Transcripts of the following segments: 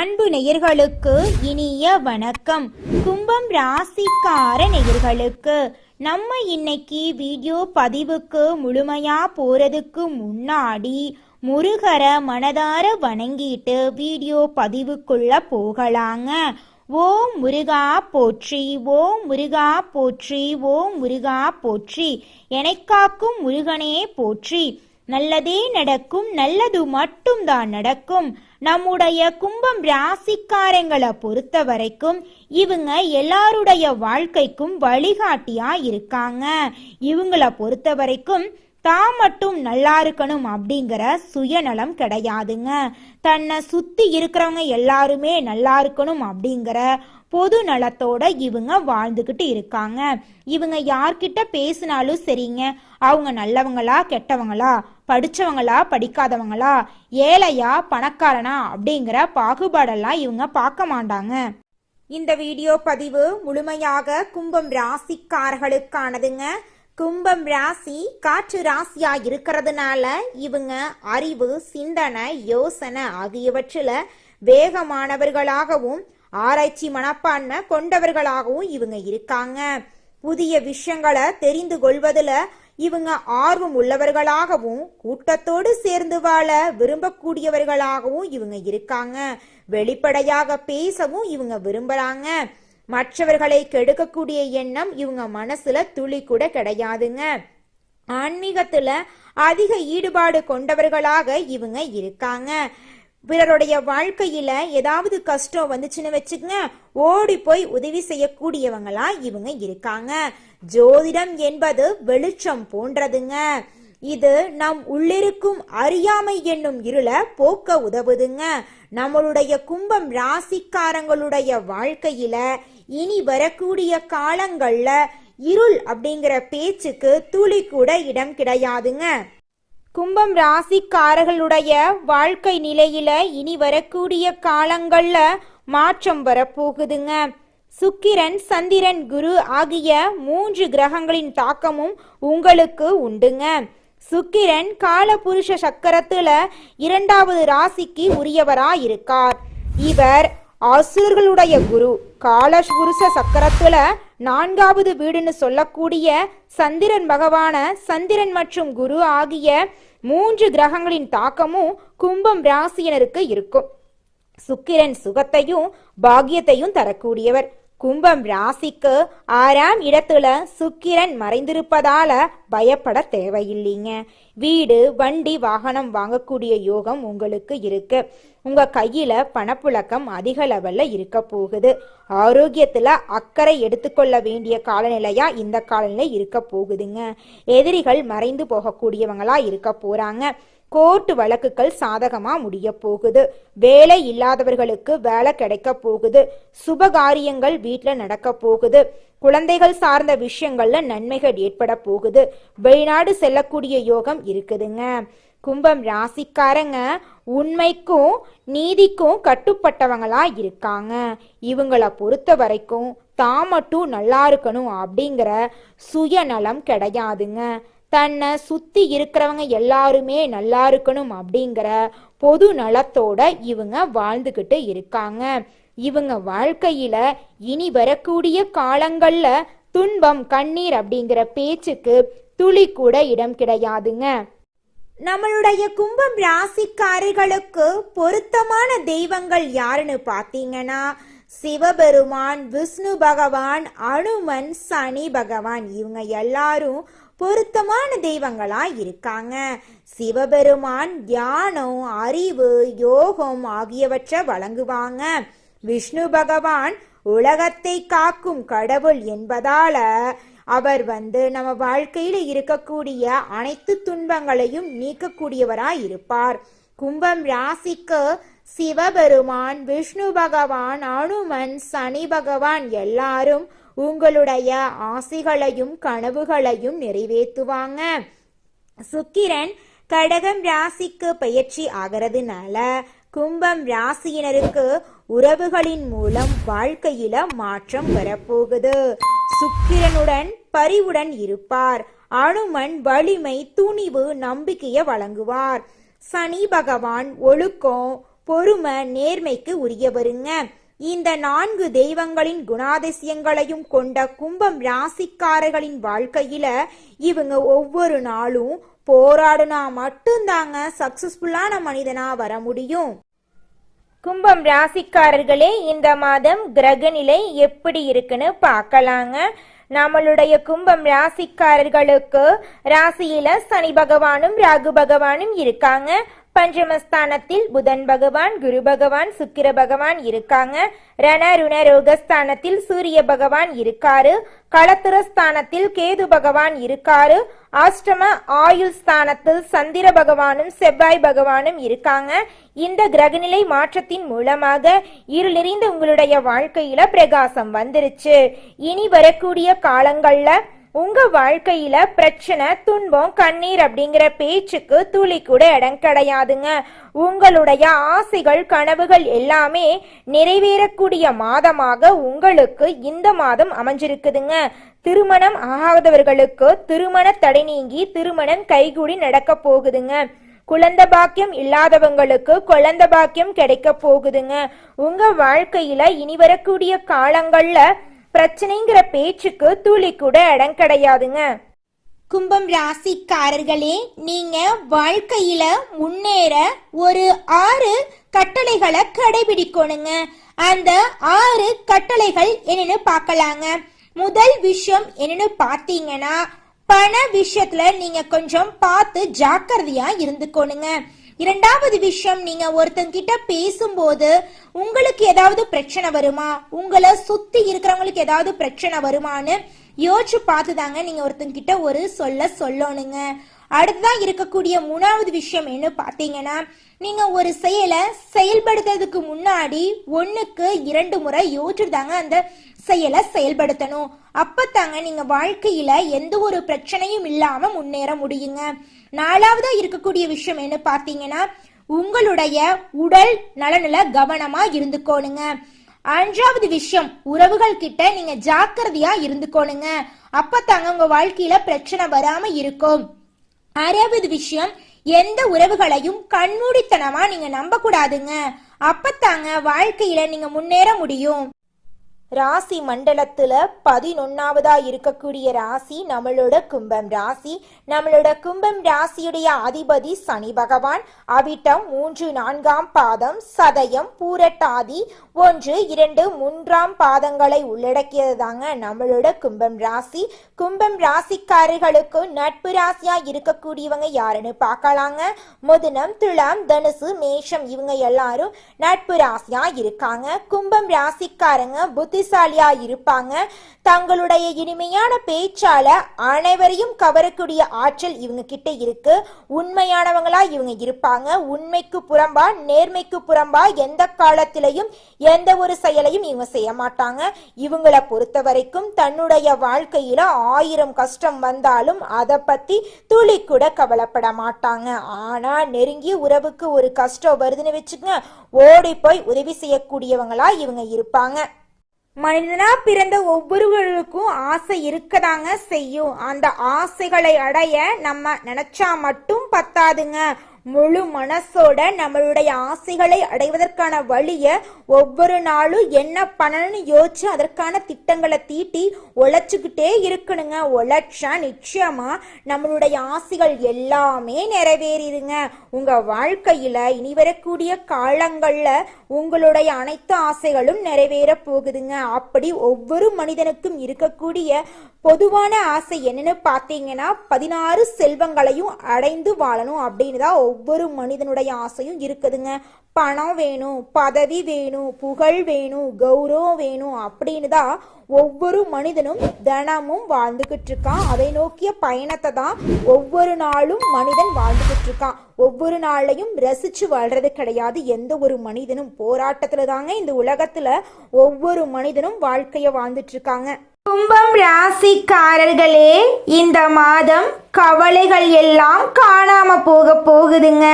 அன்பு நேயர்களுக்கு இனிய வணக்கம். கும்பம் ராசிக்கார நேயர்களுக்கு நம்ம இன்னைக்கு வீடியோ பதிவுக்கு முழுமையா போறதுக்கு முன்னாடி முருகரை மனதார வணங்கிட்டு வீடியோ பதிவுக்குள்ள போகலாங்க. ஓம் முருகா போற்றி, ஓம் முருகா போற்றி, ஓம் முருகா போற்றி, எனக்காக்கும் முருகனே போற்றி. நல்லதே நடக்கும், நல்லது மட்டும்தான் நடக்கும். நம்முடைய கும்பம் ராசிக்காரங்களை பொறுத்த வரைக்கும் இவங்க எல்லாருடைய வாழ்க்கைக்கும் வழிகாட்டியா இருக்காங்க. இவங்கள பொறுத்த வரைக்கும் தான் மட்டும் நல்லா இருக்கணும் அப்படிங்கிற சுயநலம் கிடையாதுங்க. தன்னை சுத்தி இருக்கிறவங்க எல்லாருமே நல்லா இருக்கணும் அப்படிங்கிற பொது நலத்தோட இவங்க வாழ்ந்துகிட்டு இருக்காங்க. இவங்க யார்கிட்ட பேசினாலும் சரிங்க, அவங்க நல்லவங்களா கெட்டவங்களா, படிச்சவங்களா படிக்காதவங்களா, ஏழையா பணக்காரனா அப்படிங்கிற பாகுபாடெல்லாம் இவங்க பார்க்க மாட்டாங்க. இந்த வீடியோ பதிவு முழுமையாக கும்பம் ராசிக்காரர்களுக்கானதுங்க. கும்பம் ராசி காற்று ராசியா இருக்கிறதுனால இவங்க அறிவு, சிந்தனை, யோசனை ஆகியவற்றில் வேகமானவர்களாகவும் ஆராய்ச்சி மனப்பான்மை கொண்டவர்களாகவும் இவங்க இருக்காங்க. புதிய விஷயங்களை தெரிந்து கொள்வதில் இவங்க ஆர்வம் உள்ளவர்களாகவும் கூட்டத்தோடு சேர்ந்து வாழ விரும்பக்கூடியவர்களாகவும் இவங்க இருக்காங்க. வெளிப்படையாக பேசவும் இவங்க விரும்புறாங்க. மற்றவர்களை கெடுக்கக்கூடிய எண்ணம் இவங்க மனசுல துளி கூட கிடையாதுங்க. ஆன்மீகத்துல அதிக ஈடுபாடு கொண்டவர்களாக இவங்க இருக்காங்க. பிறருடைய வாழ்க்கையில ஏதாவது கஷ்டம் வந்துச்சுன்னு வச்சுக்கங்க, ஓடி போய் உதவி செய்யக்கூடியவங்களா இவங்க இருக்காங்க. ஜோதிடம் என்பது வெளிச்சம் போன்றதுங்க. இது நம் உள்ளிருக்கும் அறியாமை என்னும் இருளை போக்க உதவுதுங்க. நம்மளுடைய கும்பம் ராசிக்காரங்களுடைய வாழ்க்கையில இனி வரக்கூடிய காலங்கள்ல இருள் அப்படிங்கிற பேச்சுக்கு துளி கூட இடம் கிடையாதுங்க. கும்பம் ராசிக்காரர்களுடைய வாழ்க்கை நிலையில இனி வரக்கூடிய காலங்கள்ல மாற்றம் வரப்போகுதுங்க. சுக்கிரன், சந்திரன், குரு ஆகிய 3 கிரகங்களின் தாக்கமும் உங்களுக்கு உண்டுங்க. சுக்கிரன் காலபுருஷ சக்கரத்துல 2வது ராசிக்கு உரியவராயிருக்கார். இவர் அசுரர்களுடைய குரு. காலபுருஷ சக்கரத்துல 4வது வீடுன்னு சொல்லக்கூடிய சந்திரன் பகவான சந்திரன் மற்றும் குரு ஆகிய 3 கிரகங்களின் தாக்கமும் கும்பம் ராசியினருக்கு இருக்கும். சுக்கிரன் சுகத்தையும் பாக்கியத்தையும் தரக்கூடியவர். கும்பம் ராசிக்கு 6ஆம் இடத்துல சுக்கிரன் மறைந்திருப்பதால பயப்பட தேவையில்லைங்க. வீடு, வண்டி, வாகனம் வாங்கக்கூடிய யோகம் உங்களுக்கு இருக்கு. உங்க கையில பணப்புழக்கம் அதிக லெவல்ல இருக்க போகுது. ஆரோக்கியத்துல அக்கறை எடுத்துக்கொள்ள வேண்டிய காலநிலையா இந்த காலநிலை இருக்க போகுதுங்க. எதிரிகள் மறைந்து போகக்கூடியவங்களா இருக்க போறாங்க. கோர்ட்டு வழக்குகள் சாதகமா முடிய போகுது. வேலை இல்லாதவர்களுக்கு வேலை கிடைக்க போகுது. சுபகாரியங்கள் வீட்டுல நடக்க போகுது. குழந்தைகள் சார்ந்த விஷயங்கள்ல நன்மைகள் ஏற்பட போகுது. வெளிநாடு செல்லக்கூடிய யோகம் இருக்குதுங்க. கும்பம் ராசிக்காரங்க உண்மைக்கும் நீதிக்கும் கட்டுப்பட்டவங்களா இருக்காங்க. இவங்கள பொறுத்த வரைக்கும் தான் மட்டும் நல்லா இருக்கணும் அப்படிங்கிற சுயநலம் கிடையாதுங்க. தன்னை சுத்தி இருக்கிறவங்க எல்லாருமே நல்லா இருக்கணும் அப்படிங்கிற பொது நலத்தோட இவங்க வாழ்ந்துகிட்டு இருக்காங்க. இவங்க வாழ்க்கையில இனி வரக்கூடிய காலங்கள்ல துன்பம், கண்ணீர் அப்படிங்கிற பேச்சுக்கு துளி கூட இடம் கிடையாதுங்க. நம்மளுடைய கும்பம் ராசிக்காரர்களுக்கு பொருத்தமான தெய்வங்கள் யாருன்னு பார்த்தீங்கன்னா சிவபெருமான், விஷ்ணு பகவான், அனுமன், சனி பகவான் இவங்க எல்லாரும் பொருத்தமான தெய்வங்களா இருக்காங்க. சிவபெருமான் தியானம், அறிவு, யோகம் ஆகியவற்றை வழங்குவாங்க. விஷ்ணு பகவான் உலகத்தை காக்கும் கடவுள் என்பதால அவர் நம்ம வாழ்க்கையில இருக்கக்கூடிய அனைத்து துன்பங்களையும் நீக்கக்கூடியவராய் இருப்பார். கும்பம் ராசிக்கு சிவபெருமான், விஷ்ணு பகவான், அனுமன், சனி பகவான் எல்லாரும் உங்களுடைய ஆசைகளையும் கனவுகளையும் நிறைவேற்றுவாங்க. சுக்கிரன் கடகம் ராசிக்கு பயிற்சி ஆகிறதுனால கும்பம் ராசியினருக்கு உறவுகளின் மூலம் வாழ்க்கையில மாற்றம் வரப்போகுது. சுக்கிரனுடன் பரிவுடன் இருப்பார். அனுமன் வலிமை, துணிவு, நம்பிக்கையை வழங்குவார். சனி பகவான் ஒழுக்கம், பொறுமை, நேர்மைக்கு உரியவருங்க. இந்த 4 தெய்வங்களின் குணாதிசயங்களையும் கொண்ட கும்பம் ராசிக்காரர்களின் வாழ்க்கையில இவங்க ஒவ்வொரு நாளும் போராடுனா மட்டும்தாங்க சக்சஸ்ஃபுல்லான மனிதனா வர முடியும். கும்பம் ராசிக்காரர்களே, இந்த மாதம் கிரகநிலை எப்படி இருக்குன்னு பார்க்கலாங்க. நம்மளுடைய கும்பம் ராசிக்காரர்களுக்கு ராசியில சனி பகவானும் ராகு பகவானும் இருக்காங்க. பஞ்சமஸ்தானத்தில் புதன் பகவான், குரு பகவான், சுக்கிர பகவான் இருக்காங்க. ரண ருண ரோகஸ்தானத்தில் சூரிய பகவான் இருக்காரு. களத்திர ஸ்தானத்தில் கேது பகவான் இருக்காரு. அஷ்டம ஆயுள் ஸ்தானத்தில் சந்திர பகவானும் செவ்வாய் பகவானும் இருக்காங்க. இந்த கிரகநிலை மாற்றத்தின் மூலமாக இருள் நிறைந்த உங்களுடைய வாழ்க்கையில பிரகாசம் வந்துருச்சு. இனி வரக்கூடிய காலங்கள்ல உங்க வாழ்க்கையில பிரச்சனை, துன்பம், கண்ணீர் அப்படிங்கிற பேச்சுக்கு துளி கூட இடம் கிடையாதுங்க. உங்களுடைய ஆசைகள், கனவுகள் எல்லாமே நிறைவேறக்கூடிய மாதமாக உங்களுக்கு இந்த மாதம் அமைஞ்சிருக்குதுங்க. திருமணம் ஆகாதவர்களுக்கு திருமண தடை நீங்கி திருமணம் கைகூடி நடக்க போகுதுங்க. குழந்தை பாக்கியம் இல்லாதவங்களுக்கு குழந்தை பாக்கியம் கிடைக்க போகுதுங்க. உங்க வாழ்க்கையில இனி வரக்கூடிய காலங்கள்ல பிரச்சனைங்கிற பேச்சுக்கு துளி கூட இடம் கிடையாதுங்க. கும்பம் ராசிக்காரர்களே, நீங்க வாழ்க்கையில முன்னேற ஒரு 6 கட்டளைகளை கடைபிடிக்கணுங்க. அந்த 6 கட்டளைகள் என்னன்னு பார்க்கலாங்க. முதல் விஷயம் என்னன்னு பார்த்தீங்கன்னா, பண விஷயத்துல நீங்க கொஞ்சம் பார்த்து ஜாக்கிரதையா இருந்துக்கணுங்க. இரண்டாவது விஷயம், நீங்க ஒருத்தங்கிட்ட பேசும்போது உங்களுக்கு ஏதாவது பிரச்சனை வருமா, உங்களை சுத்தி இருக்கிறவங்களுக்கு ஏதாவது பிரச்சனை வருமானு யோசிச்சு பார்த்துதாங்க நீங்க ஒருத்தங்கிட்ட ஒரு சொல்லணுங்க. அடுத்ததான் இருக்கக்கூடிய 3வது விஷயம் என்ன பார்த்தீங்கன்னா, நீங்க ஒரு செயலை செயல்படுத்துறதுக்கு முன்னாடி 1க்கு 2 முறை யோசிச்சுதாங்க அந்த செயலை செயல்படுத்தணும். அப்பத்தாங்க நீங்க வாழ்க்கையில எந்த ஒரு பிரச்சனையும் இல்லாம முன்னேற முடியுங்க. 4வதா இருக்கக்கூடிய விஷயம் என்ன பார்த்தீங்கன்னா, உங்களுடைய உடல் நலனில கவனமா இருந்துக்கோணுங்க. 5வது விஷயம், உறவுகள் கிட்ட நீங்க ஜாக்கிரதையா இருந்துக்கோணுங்க. அப்பத்தாங்க உங்க வாழ்க்கையில பிரச்சனை வராம இருக்கும். 6வது விஷயம், எந்த உறவுகளையும் கண்மூடித்தனமா நீங்க நம்ப கூடாதுங்க. அப்பத்தாங்க வாழ்க்கையில நீங்க முன்னேற முடியும். ராசி மண்டலத்துல 11வதா இருக்கக்கூடிய ராசி நம்மளோட கும்பம் ராசி. நம்மளோட கும்பம் ராசியுடைய அதிபதி சனி பகவான். அவிட்டம் 3, 4ஆம் பாதம், சதயம், பூரட்டாதி 1, 2, 3ஆம் பாதங்களை உள்ளடக்கியது தாங்க நம்மளோட கும்பம் ராசி. கும்பம் ராசிக்காரர்களுக்கு நட்பு ராசியா இருக்கக்கூடியவங்க யாருன்னு பார்க்கலாங்க. மிதுனம், துலாம், தனுசு, மேஷம் இவங்க எல்லாரும் நட்பு ராசியா இருக்காங்க. கும்பம் ராசிக்காரங்க புத்திசாலியா இருப்பாங்க. தங்களுடைய இனிமையான பேச்சால அனைவரையும் கவரக்கூடிய ஆற்றல் இவங்க கிட்ட இருக்கு. உண்மையானவங்களா இவங்க இருப்பாங்க. உண்மைக்கு புறம்பா, நேர்மைக்கு புறம்பா எந்த காலத்திலையும் எந்த ஒரு செயலையும் இவங்க செய்ய மாட்டாங்க. இவங்களை பொறுத்த வரைக்கும் தன்னுடைய வாழ்க்கையில 1000 கஷ்டம் வந்தாலும் அதை பத்தி துளி கூட கவலைப்பட மாட்டாங்க. ஆனா நெருங்கிய உறவுக்கு ஒரு கஷ்டம் வருதுன்னு வச்சுக்கங்க, ஓடி போய் உதவி செய்யக்கூடியவங்களா இவங்க இருப்பாங்க. மனிதனா பிறந்த ஒவ்வொருவருக்கும் ஆசை இருக்கதாங்க செய்யும். அந்த ஆசைகளை அடைய நம்ம நினைச்சா மட்டும் பத்தாதுங்க. முழு மனசோட நம்மளுடைய ஆசைகளை அடைவதற்கான வழிய ஒவ்வொரு நாளும் என்ன பண்ணணும்னு யோசிச்சு அதற்கான திட்டங்களை தீட்டி உழைச்சுக்கிட்டே இருக்கணுங்க. உழைச்சா நிச்சயமா நம்மளுடைய ஆசைகள் எல்லாமே நிறைவேறிடுங்க. உங்க வாழ்க்கையில இனி வரக்கூடிய காலங்கள்ல உங்களுடைய அனைத்து ஆசைகளும் நிறைவேற போகுதுங்க. அப்படி ஒவ்வொரு மனிதனுக்கும் இருக்கக்கூடிய பொதுவான ஆசை என்னன்னு பார்த்தீங்கன்னா, 16 செல்வங்களையும் அடைந்து வாழணும் அப்படின்னு தான் ஒவ்வொரு மனிதனுடைய ஆசையும் இருக்குதுங்க. பணம் வேணும், பதவி வேணும், புகழ் வேணும், கௌரவம் வேணும் அப்படின்னு தான் ஒவ்வொரு மனிதனும் தினமும் வாழ்ந்துகிட்டு இருக்கான். அதை நோக்கிய பயணத்தை தான் ஒவ்வொரு நாளும் மனிதன் வாழ்ந்துகிட்டு இருக்கான். ஒவ்வொரு நாளையும் ரசிச்சு வாழ்றது கிடையாது எந்த ஒரு மனிதனும். போராட்டத்துல தாங்க இந்த உலகத்துல ஒவ்வொரு மனிதனும் வாழ்க்கைய வாழ்ந்துட்டு இருக்காங்க. கும்பம் ராசிக்காரர்களே, இந்த மாதம் கவலைகள் எல்லாம் காணாம போகுதுங்க.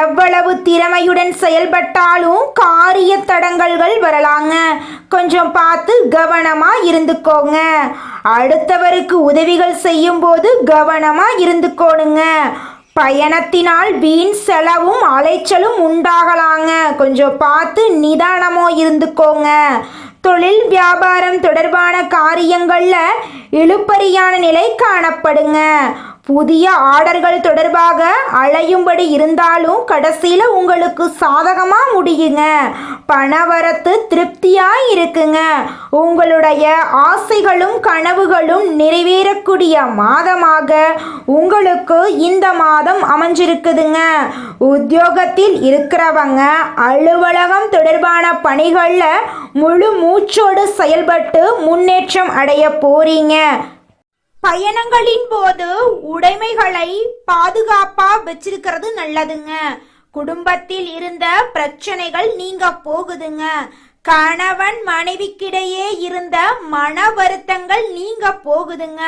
எவ்வளவு திறமையுடன் செயல்பட்டாலும் காரிய தடங்கல்கள் வரலாங்க. கொஞ்சம் பார்த்து கவனமா இருந்துக்கோங்க. அடுத்தவருக்கு உதவிகள் செய்யும் போது கவனமா இருந்துக்கோணுங்க. பயணத்தினால் வீண் செலவும் அலைச்சலும் உண்டாகலாங்க. கொஞ்சம் பார்த்து நிதானமோ இருந்துக்கோங்க. தொழில் வியாபாரம் தொடர்பான காரியங்கள்ல இழுபறியான நிலை காணப்படுங்க. புதிய ஆர்டர்கள் தொடர்பாக அலையும்படி இருந்தாலும் கடைசியில் உங்களுக்கு சாதகமாக முடியுங்க. பணவரத்து திருப்தியாக இருக்குங்க. உங்களுடைய ஆசைகளும் கனவுகளும் நிறைவேறக்கூடிய மாதமாக உங்களுக்கு இந்த மாதம் அமைஞ்சிருக்குதுங்க. உத்தியோகத்தில் இருக்கிறவங்க அலுவலகம் தொடர்பான பணிகளில் முழு மூச்சோடு செயல்பட்டு முன்னேற்றம் அடைய போறீங்க. பயணங்களின் போது உடைமைகளை பாதுகாப்பா வச்சிருக்கிறது நல்லதுங்க. குடும்பத்தில் இருந்த பிரச்சனைகள் நீங்க போகுதுங்க. கணவன் மனைவிக்கிடையே இருந்த மன வருத்தங்கள் நீங்க போகுதுங்க.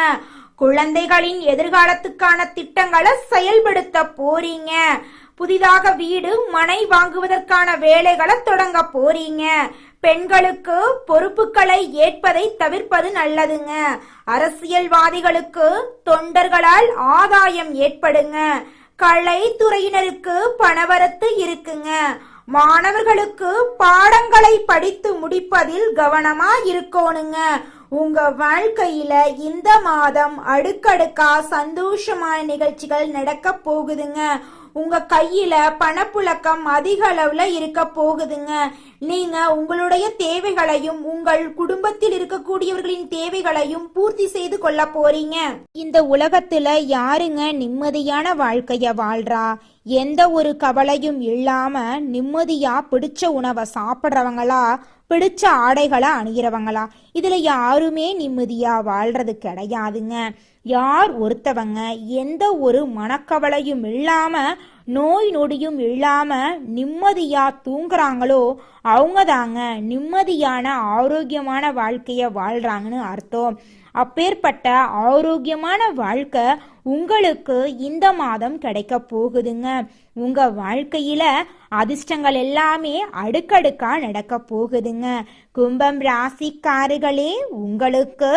குழந்தைகளின் எதிர்காலத்துக்கான திட்டங்களை செயல்படுத்த போறீங்க. புதிதாக வீடு மனை வாங்குவதற்கான வேலைகளை தொடங்க போறீங்க. பெண்களுக்கு பொறுப்புகளை ஏற்பதை தவிர்ப்பது நல்லதுங்க. அரசியல்வாதிகளுக்கு தொண்டர்களால் ஆதாயம் ஏற்படுங்க. கலைத்துறையினருக்கு பணவரத்து இருக்குங்க. மாணவர்களுக்கு பாடங்களை படித்து முடிப்பதில் கவனமா இருக்கணுங்க. உங்க வாழ்க்கையில இந்த மாதம் அடுக்கடுக்கா சந்தோஷமான நிகழ்ச்சிகள் நடக்க போகுதுங்க. உங்க கையில பணப்புழக்கம் அதிக அளவுல இருக்க போகுதுங்க. நீங்க உங்களுடைய தேவைகளையும் உங்கள் குடும்பத்தில் இருக்கக்கூடியவர்களின் தேவைகளையும் பூர்த்தி செய்து கொள்ள போறீங்க. இந்த உலகத்துல யாருங்க நிம்மதியான வாழ்க்கைய வாழ்றா? எந்த ஒரு கவலையும் இல்லாம நிம்மதியா பிடிச்ச உணவை சாப்பிட்றவங்களா, பிடிச்ச ஆடைகளை அணிகிறவங்களா? இதுல யாருமே நிம்மதியா வாழ்றது கிடையாதுங்க. யார் ஒருத்தவங்க எந்த ஒரு மனக்கவலையும் இல்லாம நோய் நொடியும் இல்லாம நிம்மதியா தூங்குறாங்களோ அவங்க தாங்க நிம்மதியான ஆரோக்கியமான வாழ்க்கைய வாழ்றாங்கன்னு அர்த்தம். அப்பேற்பட்ட ஆரோக்கியமான வாழ்க்கை உங்களுக்கு இந்த மாதம் கிடைக்க போகுதுங்க. உங்க வாழ்க்கையில அதிர்ஷ்டங்கள் எல்லாமே அடுக்கடுக்கா நடக்க போகுதுங்க. கும்பம் ராசிக்காரர்களே, உங்களுக்கு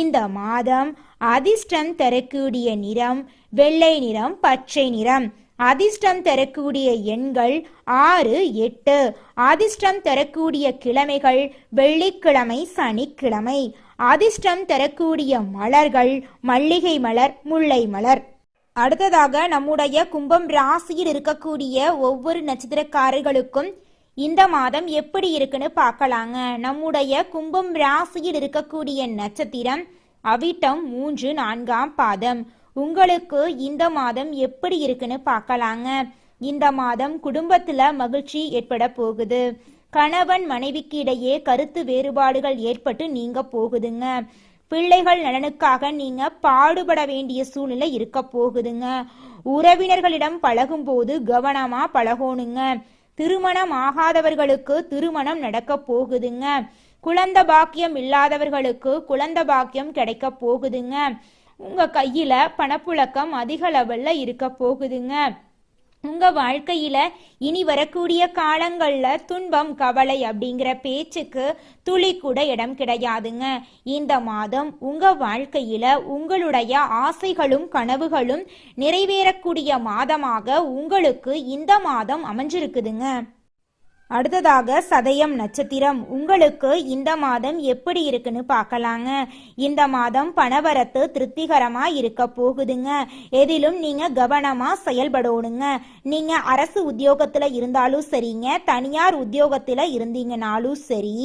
இந்த மாதம் அதிர்ஷ்டம் தரக்கூடிய நிறம் வெள்ளை நிறம், பச்சை நிறம். அதிர்ஷ்டம் தரக்கூடிய எண்கள் 6, 8. அதிர்ஷ்டம் தரக்கூடிய கிழமைகள் வெள்ளிக்கிழமை, சனிக்கிழமை. அதிர்ஷ்டம் தரக்கூடிய மலர்கள் மல்லிகை மலர், முல்லை மலர். அடுத்ததாக நம்முடைய கும்பம் ராசியில் இருக்கக்கூடிய ஒவ்வொரு நட்சத்திரக்காரர்களுக்கும் இந்த மாதம் எப்படி இருக்குன்னு பார்க்கலாங்க. நம்முடைய கும்பம் ராசியில் இருக்கக்கூடிய நட்சத்திரம் அவிட்டம் 3, 4ஆம் பாதம். உங்களுக்கு இந்த மாதம் எப்படி இருக்குன்னு பார்க்கலாங்க. இந்த மாதம் குடும்பத்துல மகிழ்ச்சி ஏற்பட போகுது. கணவன் மனைவிக்கு இடையே கருத்து வேறுபாடுகள் ஏற்பட்டு நீங்க போகுதுங்க. பிள்ளைகள் நலனுக்காக நீங்க பாடுபட வேண்டிய சூழ்நிலை இருக்க போகுதுங்க. உறவினர்களிடம் பழகும் போது கவனமா பழகணுங்க. திருமணம் ஆகாதவர்களுக்கு திருமணம் நடக்க போகுதுங்க. குழந்தை பாக்கியம் இல்லாதவர்களுக்கு குழந்தை பாக்கியம் கிடைக்க போகுதுங்க. உங்க கையில பணப்புழக்கம் அதிக லெவல்ல இருக்க போகுதுங்க. உங்க வாழ்க்கையில இனி வரக்கூடிய காலங்கள்ல துன்பம் கவலை அப்படிங்கிற பேச்சுக்கு துளி கூட இடம் கிடையாதுங்க. இந்த மாதம் உங்க வாழ்க்கையில உங்களுடைய ஆசைகளும் கனவுகளும் நிறைவேறக்கூடிய மாதமாக உங்களுக்கு இந்த மாதம் அமைஞ்சிருக்குதுங்க. அடுத்ததாக சதயம் நட்சத்திரம், உங்களுக்கு இந்த மாதம் எப்படி இருக்குன்னு பார்க்கலாங்க. இந்த மாதம் பணவரத்து திருப்திகரமா இருக்க போகுதுங்க. எதிலும் நீங்க கவனமா செயல்படணுங்க. நீங்க அரசு உத்தியோகத்துல இருந்தாலும் சரிங்க, தனியார் உத்தியோகத்துல இருந்தீங்கனாலும் சரி,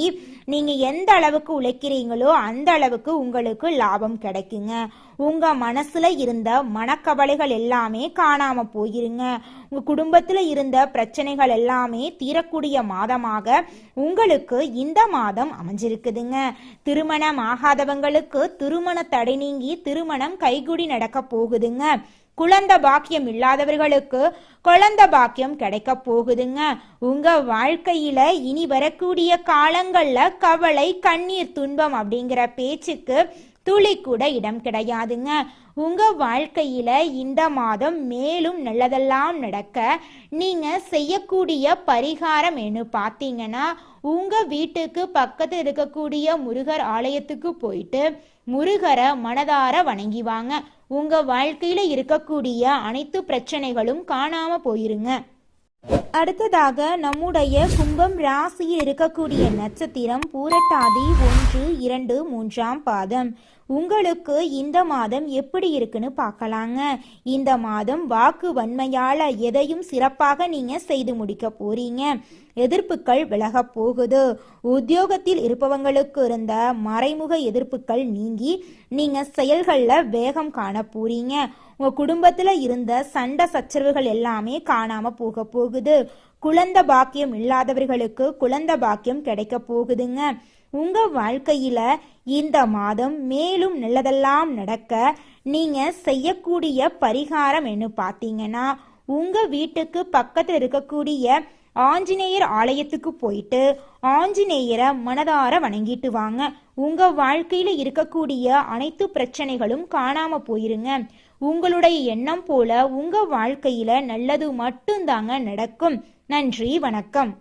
நீங்க எந்த அளவுக்கு உழைக்கிறீங்களோ அந்த அளவுக்கு உங்களுக்கு லாபம் கிடைக்குங்க. உங்க மனசுல இருந்த மனக்கவலைகள் எல்லாமே காணாம போயிருங்க. உங்க குடும்பத்துல இருந்த பிரச்சனைகள் எல்லாமே தீரக்கூடிய மாதமாக உங்களுக்கு இந்த மாதம் அமைஞ்சிருக்குதுங்க. திருமணம் ஆகாதவங்களுக்கு திருமண தடை நீங்கி திருமணம் கைகூடி நடக்க போகுதுங்க. குழந்தை பாக்கியம் இல்லாதவர்களுக்கு குழந்தை பாக்கியம் கிடைக்க போகுதுங்க. உங்க வாழ்க்கையில இனி வரக்கூடிய காலங்கள்ல கவலை கண்ணீர் துன்பம் அப்படிங்கிற பேச்சுக்கு துளி கூட இடம் கிடையாதுங்க. உங்க வாழ்க்கையில இந்த மாதம் மேலும் நல்லதெல்லாம் நடக்க நீங்க செய்யக்கூடிய பரிகாரம் என்ன பார்த்தீங்கன்னா, உங்க வீட்டுக்கு பக்கத்தில் இருக்கக்கூடிய முருகர் ஆலயத்துக்கு போயிட்டு முருகரை மனதார வணங்கி வாங்க. உங்க வாழ்க்கையில இருக்கக்கூடிய அனைத்து பிரச்சனைகளும் காணாம போயிருங்க. அடுத்ததாக நம்முடைய கும்பம் ராசியில் இருக்கக்கூடிய நட்சத்திரம் பூரட்டாதி 1, 2, 3ஆம் பாதம். உங்களுக்கு இந்த மாதம் எப்படி இருக்குன்னு பார்க்கலாங்க. இந்த மாதம் வாக்கு வன்மையால எதையும் சிறப்பாக நீங்க செய்து முடிக்க போறீங்க. எதிர்ப்புகள் விலக போகுது. உத்தியோகத்தில் இருப்பவங்களுக்கு இருந்த மறைமுக எதிர்ப்புகள் நீங்கி நீங்க செயல்கள்ல வேகம் காண போறீங்க. உங்க குடும்பத்துல இருந்த சண்டை சச்சரவுகள் எல்லாமே காணாம போகுது. குழந்தை பாக்கியம் இல்லாதவர்களுக்கு குழந்தை பாக்கியம் கிடைக்க போகுதுங்க. உங்க வாழ்க்கையில இந்த மாதம் மேலும் நல்லதெல்லாம் நடக்க நீங்க செய்யக்கூடிய பரிகாரம் என்ன பார்த்தீங்கன்னா, உங்க வீட்டுக்கு பக்கத்தில் இருக்கக்கூடிய ஆஞ்சநேயர் ஆலயத்துக்கு போயிட்டு ஆஞ்சநேயரை மனதார வணங்கிட்டு வாங்க. உங்க வாழ்க்கையில இருக்கக்கூடிய அனைத்து பிரச்சனைகளும் காணாம போயிருங்க. உங்களுடைய எண்ணம் போல உங்க வாழ்க்கையில நல்லது மட்டும்தாங்க நடக்கும். நன்றி, வணக்கம்.